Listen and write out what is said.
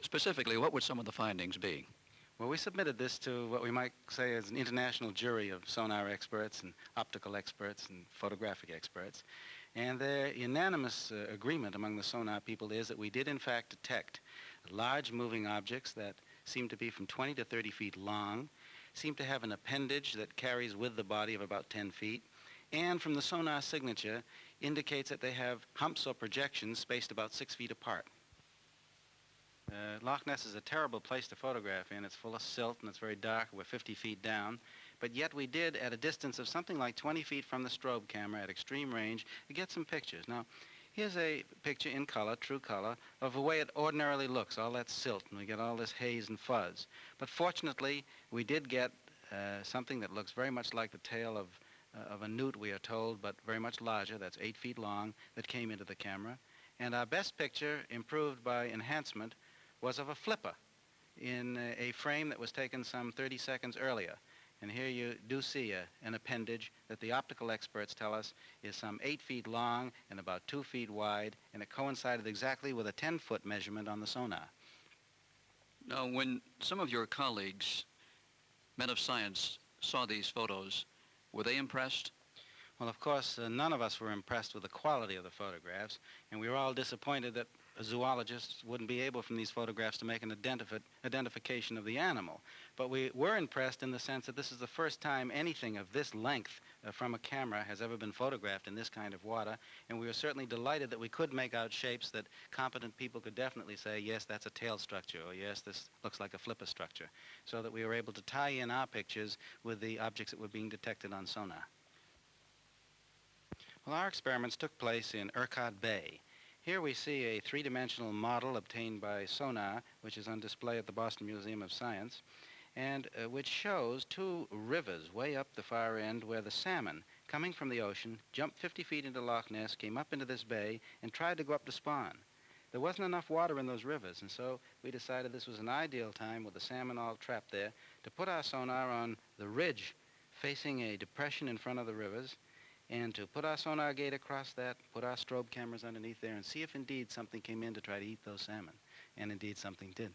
Specifically, what would some of the findings be? Well, we submitted this to what we might say is an international jury of sonar experts and optical experts and photographic experts. And their unanimous agreement among the sonar people is that we did in fact detect large moving objects that seem to be from 20 to 30 feet long, seem to have an appendage that carries with the body of about 10 feet, and from the sonar signature indicates that they have humps or projections spaced about 6 feet apart. Loch Ness is a terrible place to photograph in. It's full of silt and it's very dark. We're 50 feet down. But yet we did, at a distance of something like 20 feet from the strobe camera at extreme range, get some pictures. Now, here's a picture in color, true color, of the way it ordinarily looks, all that silt, and we get all this haze and fuzz. But fortunately, we did get something that looks very much like the tail of a newt, we are told, but very much larger, that's 8 feet long, that came into the camera. And our best picture, improved by enhancement, was of a flipper in a frame that was taken some 30 seconds earlier. And here you do see an appendage that the optical experts tell us is some 8 feet long and about 2 feet wide, and it coincided exactly with a 10-foot measurement on the sonar. Now, when some of your colleagues, men of science, saw these photos, were they impressed? Well, of course, none of us were impressed with the quality of the photographs, and we were all disappointed that zoologists wouldn't be able from these photographs to make an identification of the animal. But we were impressed in the sense that this is the first time anything of this length from a camera has ever been photographed in this kind of water, and we were certainly delighted that we could make out shapes that competent people could definitely say, yes, that's a tail structure, or yes, this looks like a flipper structure, so that we were able to tie in our pictures with the objects that were being detected on sonar. Well, our experiments took place in Urquhart Bay. Here we see a three-dimensional model obtained by sonar, which is on display at the Boston Museum of Science, and which shows two rivers way up the far end where the salmon, coming from the ocean, jumped 50 feet into Loch Ness, came up into this bay, and tried to go up to spawn. There wasn't enough water in those rivers, and so we decided this was an ideal time, with the salmon all trapped there, to put our sonar on the ridge facing a depression in front of the rivers, and to put our sonar gate across that, put our strobe cameras underneath there, and see if indeed something came in to try to eat those salmon. And indeed something did.